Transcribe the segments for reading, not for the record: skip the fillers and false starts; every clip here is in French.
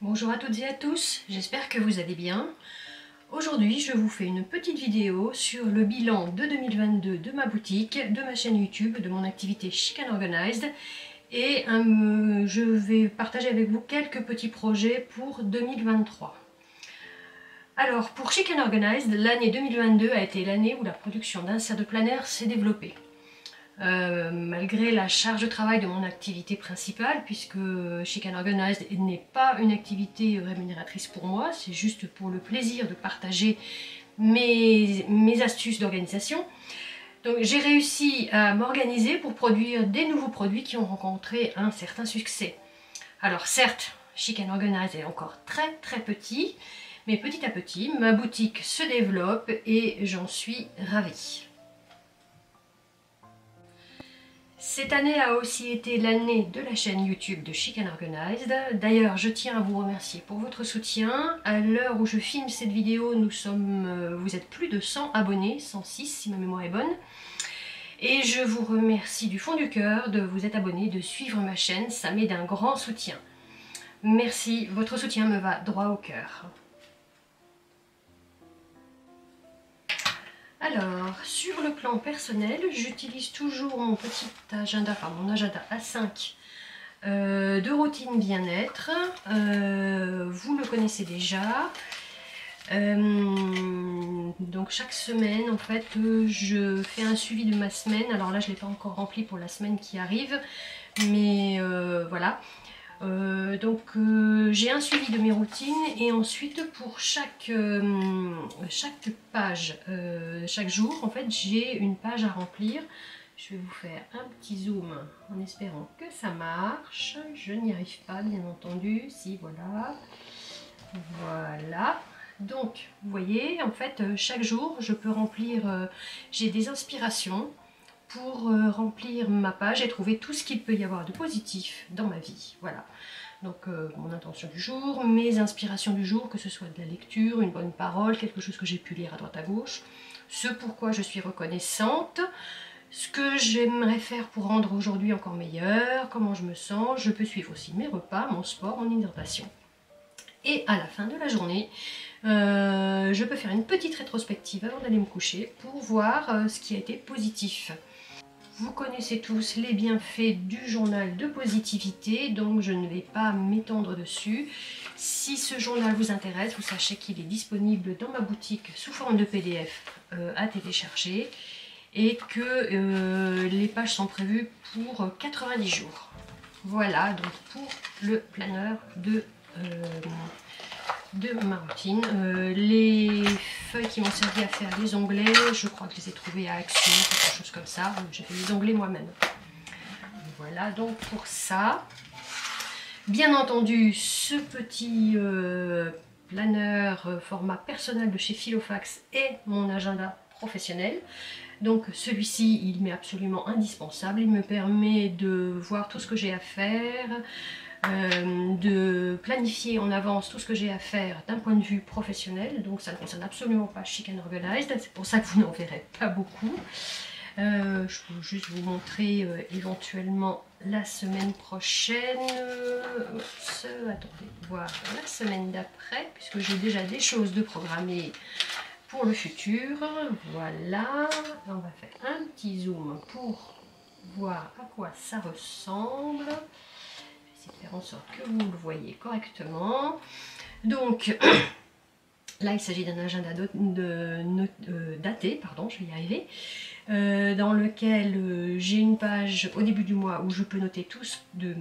Bonjour à toutes et à tous, j'espère que vous allez bien. Aujourd'hui, je vous fais une petite vidéo sur le bilan de 2022 de ma boutique, de ma chaîne YouTube, de mon activité Chic and Organized. Et je vais partager avec vous quelques petits projets pour 2023. Alors, pour Chic and Organized, l'année 2022 a été l'année où la production d'inserts de plein air s'est développée. Malgré la charge de travail de mon activité principale, puisque Chic and Organized n'est pas une activité rémunératrice pour moi, c'est juste pour le plaisir de partager mes astuces d'organisation. Donc j'ai réussi à m'organiser pour produire des nouveaux produits qui ont rencontré un certain succès. Alors certes, Chic and Organized est encore très petit, mais petit à petit, ma boutique se développe et j'en suis ravie. Cette année a aussi été l'année de la chaîne YouTube de Chic and Organized. D'ailleurs, je tiens à vous remercier pour votre soutien. À l'heure où je filme cette vidéo, vous êtes plus de 100 abonnés, 106 si ma mémoire est bonne. Et je vous remercie du fond du cœur de vous être abonné, de suivre ma chaîne, ça m'est d'un grand soutien. Merci, votre soutien me va droit au cœur. Alors, sur le plan personnel, j'utilise toujours mon petit agenda, enfin mon agenda A5 de routine bien-être. Vous le connaissez déjà. Donc chaque semaine, en fait, je fais un suivi de ma semaine. Alors là, je ne l'ai pas encore rempli pour la semaine qui arrive, mais voilà. J'ai un suivi de mes routines et ensuite pour chaque page, chaque jour en fait j'ai une page à remplir. Je vais vous faire un petit zoom en espérant que ça marche. Je n'y arrive pas bien entendu, si voilà. Voilà. Donc vous voyez en fait chaque jour je peux remplir, j'ai des inspirations pour remplir ma page et trouver tout ce qu'il peut y avoir de positif dans ma vie. Voilà, donc mon intention du jour, mes inspirations du jour, que ce soit de la lecture, une bonne parole, quelque chose que j'ai pu lire à droite à gauche, ce pourquoi je suis reconnaissante, ce que j'aimerais faire pour rendre aujourd'hui encore meilleur, comment je me sens. Je peux suivre aussi mes repas, mon sport, mon hydratation. Et à la fin de la journée, je peux faire une petite rétrospective avant d'aller me coucher pour voir ce qui a été positif. Vous connaissez tous les bienfaits du journal de positivité, donc je ne vais pas m'étendre dessus. Si ce journal vous intéresse, vous sachez qu'il est disponible dans ma boutique sous forme de PDF à télécharger et que les pages sont prévues pour 90 jours. Voilà donc pour le planeur de ma routine. Les feuilles qui m'ont servi à faire les onglets, je crois que je les ai trouvées à Action, quelque chose comme ça. J'ai fait les onglets moi-même. Voilà donc pour ça. Bien entendu, ce petit planeur format personnel de chez Filofax est mon agenda professionnel. Donc celui-ci, il m'est absolument indispensable. Il me permet de voir tout ce que j'ai à faire, de planifier en avance tout ce que j'ai à faire d'un point de vue professionnel. Donc ça ne concerne absolument pas Chic and Organized, c'est pour ça que vous n'en verrez pas beaucoup. Je peux juste vous montrer éventuellement la semaine prochaine, attendez, voir la semaine d'après, puisque j'ai déjà des choses de programmer pour le futur. Voilà, on va faire un petit zoom pour voir à quoi ça ressemble. De faire en sorte que vous le voyez correctement. Donc là il s'agit d'un agenda daté, pardon, je vais y arriver, dans lequel j'ai une page au début du mois où je peux noter de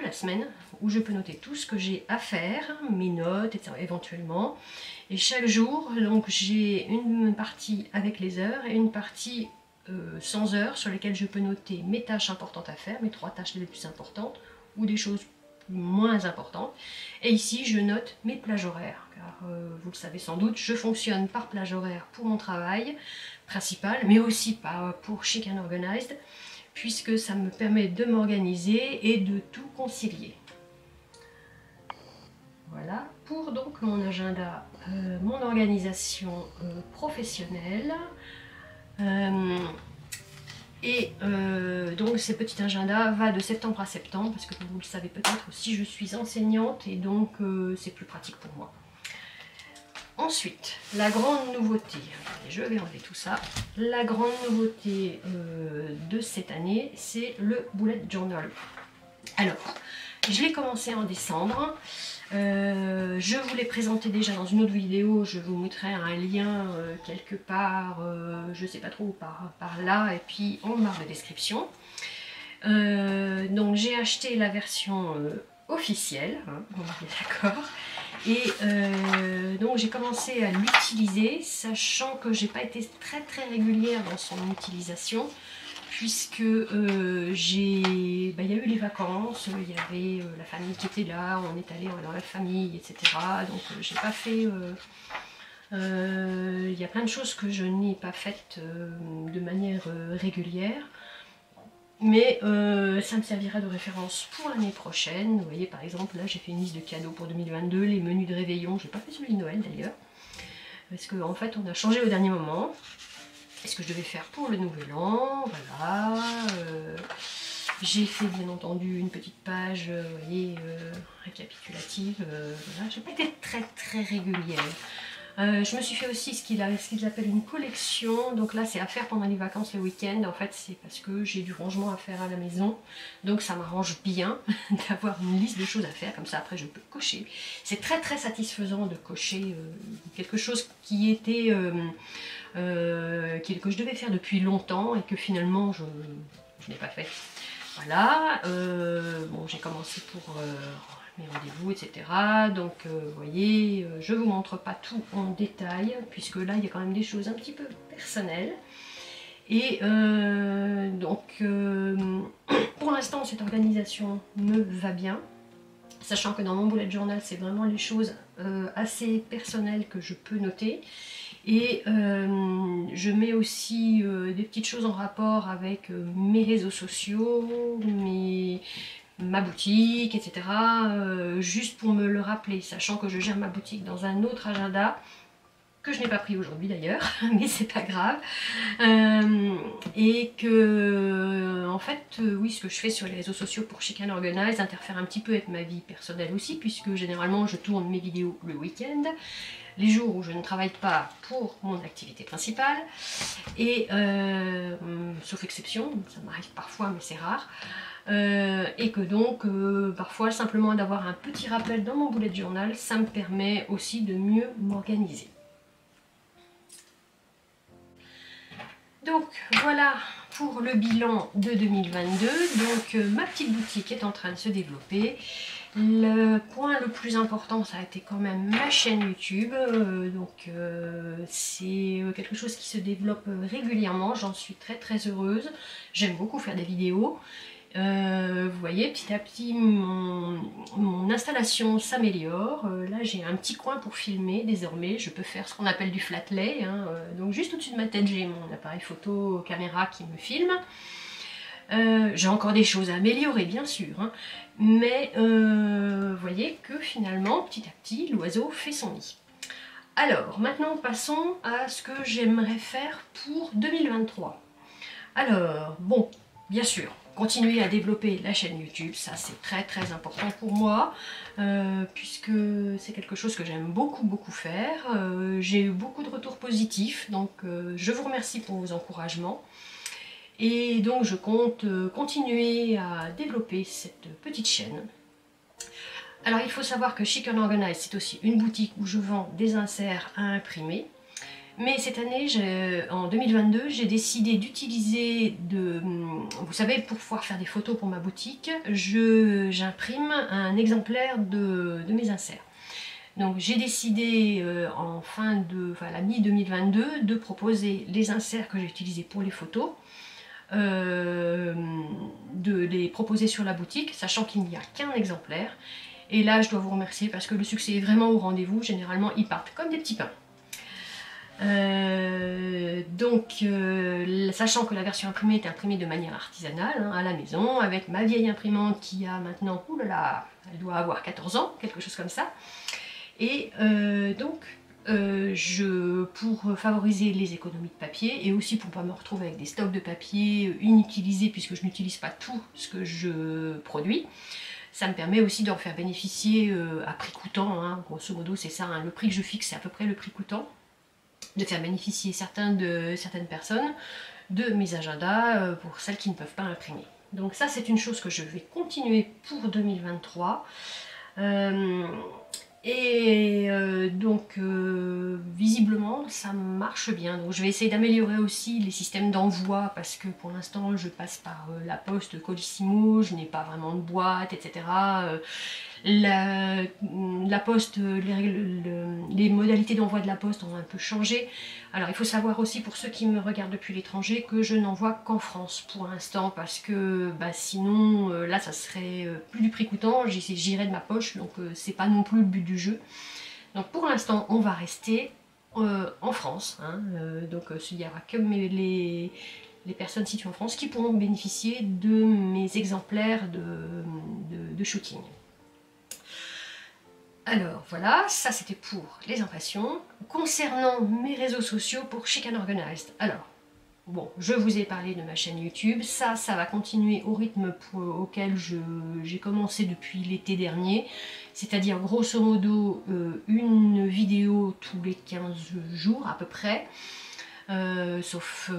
la semaine, où je peux noter tout ce que j'ai à faire, mes notes, etc., éventuellement. Et chaque jour, donc j'ai une partie avec les heures et une partie sans heures sur lesquelles je peux noter mes tâches importantes à faire, mes 3 tâches les plus importantes, ou des choses moins importantes. Et ici je note mes plages horaires, car vous le savez sans doute, je fonctionne par plage horaire pour mon travail principal, mais aussi pour Chic and Organized, puisque ça me permet de m'organiser et de tout concilier. Voilà pour donc mon agenda, mon organisation professionnelle. Donc ce petit agenda va de septembre à septembre, parce que comme vous le savez peut-être aussi, je suis enseignante et donc c'est plus pratique pour moi. Ensuite, la grande nouveauté, je vais enlever tout ça, la grande nouveauté de cette année, c'est le bullet journal. Alors, je l'ai commencé en décembre. Je vous l'ai présenté déjà dans une autre vidéo, je vous mettrai un lien quelque part, je sais pas trop, par là, et puis en barre de description. Donc j'ai acheté la version officielle, hein, on est bien d'accord, et donc j'ai commencé à l'utiliser, sachant que j'ai pas été très régulière dans son utilisation, puisque il y a eu les vacances, il y avait la famille qui était là, on est allé dans la famille, etc. Donc j'ai pas fait... il y a plein de choses que je n'ai pas faites de manière régulière. Mais ça me servira de référence pour l'année prochaine. Vous voyez, par exemple, là j'ai fait une liste de cadeaux pour 2022, les menus de réveillon, j'ai pas fait celui de Noël d'ailleurs. Parce qu'en fait on a changé au dernier moment. Ce que je devais faire pour le nouvel an, voilà. J'ai fait bien entendu une petite page, vous voyez, récapitulative. Voilà. J'ai pas été très régulière. Je me suis fait aussi ce qu'ils appellent une collection. Donc là c'est à faire pendant les vacances, le week-end. En fait c'est parce que j'ai du rangement à faire à la maison. Donc ça m'arrange bien d'avoir une liste de choses à faire. Comme ça après je peux cocher. C'est très satisfaisant de cocher quelque chose qui était... que je devais faire depuis longtemps et que finalement je n'ai pas fait. Voilà, bon j'ai commencé pour mes rendez-vous, etc. Donc vous voyez, je ne vous montre pas tout en détail, puisque là il y a quand même des choses un petit peu personnelles. Et pour l'instant cette organisation me va bien. Sachant que dans mon bullet journal, c'est vraiment les choses assez personnelles que je peux noter. Et je mets aussi des petites choses en rapport avec mes réseaux sociaux, ma boutique, etc. Juste pour me le rappeler, sachant que je gère ma boutique dans un autre agenda, que je n'ai pas pris aujourd'hui d'ailleurs, mais c'est pas grave. Et que, en fait, oui, ce que je fais sur les réseaux sociaux pour Chic and Organize interfère un petit peu avec ma vie personnelle aussi, puisque généralement je tourne mes vidéos le week-end, les jours où je ne travaille pas pour mon activité principale, et sauf exception, ça m'arrive parfois mais c'est rare, et que donc parfois simplement d'avoir un petit rappel dans mon bullet journal, ça me permet aussi de mieux m'organiser. Donc voilà pour le bilan de 2022, donc ma petite boutique est en train de se développer. Le point le plus important, ça a été quand même ma chaîne YouTube, c'est quelque chose qui se développe régulièrement, j'en suis très heureuse, j'aime beaucoup faire des vidéos. Vous voyez, petit à petit mon installation s'améliore. Là j'ai un petit coin pour filmer désormais, je peux faire ce qu'on appelle du flat lay, hein. Donc juste au-dessus de ma tête j'ai mon appareil photo caméra qui me filme. J'ai encore des choses à améliorer bien sûr, hein. Mais vous voyez que finalement petit à petit l'oiseau fait son nid. Alors maintenant passons à ce que j'aimerais faire pour 2023. Alors bon, bien sûr, continuer à développer la chaîne YouTube, ça c'est très important pour moi, puisque c'est quelque chose que j'aime beaucoup faire. J'ai eu beaucoup de retours positifs, donc je vous remercie pour vos encouragements. Et donc je compte continuer à développer cette petite chaîne. Alors il faut savoir que Chic and Organize, c'est aussi une boutique où je vends des inserts à imprimer. Mais cette année, en 2022, j'ai décidé d'utiliser, vous savez, pour pouvoir faire des photos pour ma boutique, j'imprime un exemplaire de mes inserts. Donc j'ai décidé la mi-2022 de proposer les inserts que j'ai utilisés pour les photos, de les proposer sur la boutique, sachant qu'il n'y a qu'un exemplaire. Et là, je dois vous remercier parce que le succès est vraiment au rendez-vous. Généralement, ils partent comme des petits pains. Sachant que la version imprimée est imprimée de manière artisanale, hein, à la maison, avec ma vieille imprimante qui a maintenant, oulala, elle doit avoir 14 ans, quelque chose comme ça. Et pour favoriser les économies de papier et aussi pour ne pas me retrouver avec des stocks de papier inutilisés puisque je n'utilise pas tout ce que je produis, ça me permet aussi d'en faire bénéficier à prix coûtant, hein, grosso modo c'est ça, hein, le prix que je fixe c'est à peu près le prix coûtant, de faire bénéficier certaines personnes de mes agendas pour celles qui ne peuvent pas imprimer. Donc ça c'est une chose que je vais continuer pour 2023. Visiblement ça marche bien, donc je vais essayer d'améliorer aussi les systèmes d'envoi parce que pour l'instant je passe par la poste Colissimo, je n'ai pas vraiment de boîte, etc. La poste, les modalités d'envoi de la poste ont un peu changé. Alors il faut savoir aussi pour ceux qui me regardent depuis l'étranger que je n'envoie qu'en France pour l'instant parce que sinon là ça serait plus du prix coûtant, j'irais de ma poche, donc c'est pas non plus le but du jeu. Donc pour l'instant on va rester en France, hein, donc il n'y aura que les personnes situées en France qui pourront bénéficier de mes exemplaires de shooting. Alors voilà, ça c'était pour les impressions. Concernant mes réseaux sociaux pour Chic and Organized, alors bon, je vous ai parlé de ma chaîne YouTube, ça va continuer au rythme auquel j'ai commencé depuis l'été dernier, c'est-à-dire grosso modo une vidéo tous les 15 jours à peu près, sauf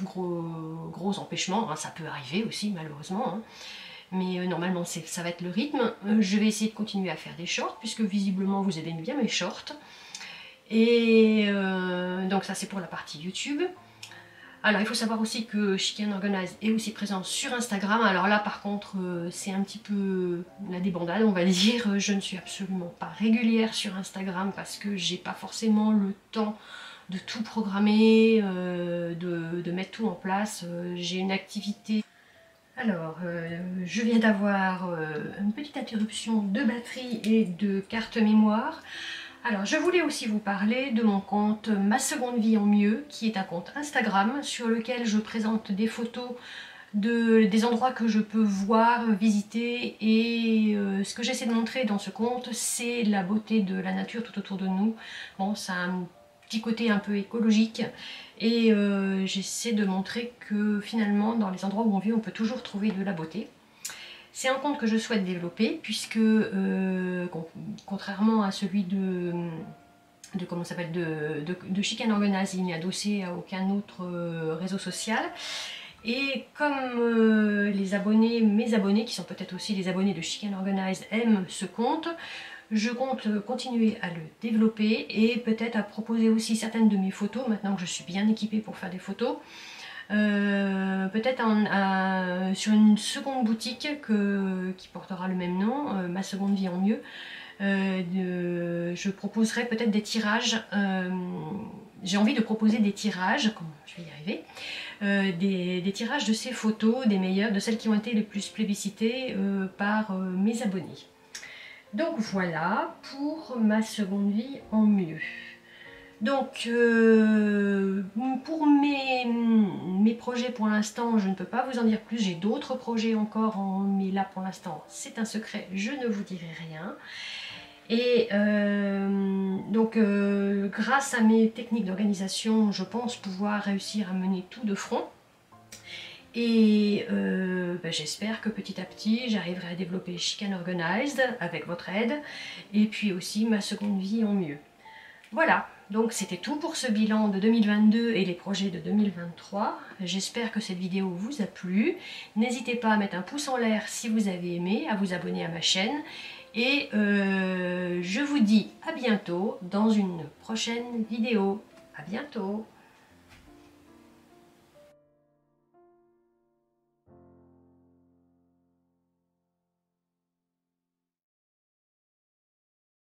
gros empêchements, hein, ça peut arriver aussi malheureusement, hein. Mais normalement ça va être le rythme. Je vais essayer de continuer à faire des shorts puisque visiblement vous aimez bien mes shorts. Et donc ça c'est pour la partie YouTube. Alors il faut savoir aussi que Chic and Organized est aussi présent sur Instagram. Alors là par contre c'est un petit peu la débandade on va dire. Je ne suis absolument pas régulière sur Instagram parce que j'ai pas forcément le temps de tout programmer, de mettre tout en place. J'ai une activité. Alors, je viens d'avoir une petite interruption de batterie et de carte mémoire. Alors, je voulais aussi vous parler de mon compte Ma Seconde Vie en Mieux, qui est un compte Instagram sur lequel je présente des photos des endroits que je peux voir, visiter, et ce que j'essaie de montrer dans ce compte, c'est la beauté de la nature tout autour de nous. Bon, ça a un petit côté un peu écologique et j'essaie de montrer que finalement dans les endroits où on vit on peut toujours trouver de la beauté. C'est un compte que je souhaite développer puisque contrairement à celui de Chic and Organized, il n'est adossé à aucun autre réseau social. Et comme mes abonnés, qui sont peut-être aussi les abonnés de Chic and Organized, aiment ce compte, je compte continuer à le développer et peut-être à proposer aussi certaines de mes photos, maintenant que je suis bien équipée pour faire des photos. Peut-être sur une seconde boutique qui portera le même nom, Ma Seconde Vie en Mieux. Je proposerai peut-être des tirages, j'ai envie de proposer des tirages, je vais y arriver, des tirages de ces photos, des meilleures, de celles qui ont été les plus plébiscitées par mes abonnés. Donc voilà pour Ma Seconde Vie en Mieux. Donc pour mes projets pour l'instant je ne peux pas vous en dire plus, j'ai d'autres projets encore, mais là pour l'instant c'est un secret, je ne vous dirai rien. Et grâce à mes techniques d'organisation, je pense pouvoir réussir à mener tout de front. Et j'espère que petit à petit j'arriverai à développer Chic and Organized avec votre aide, et puis aussi Ma Seconde Vie en Mieux. Voilà, donc c'était tout pour ce bilan de 2022 et les projets de 2023. J'espère que cette vidéo vous a plu. N'hésitez pas à mettre un pouce en l'air si vous avez aimé, à vous abonner à ma chaîne. Et je vous dis à bientôt dans une prochaine vidéo. À bientôt!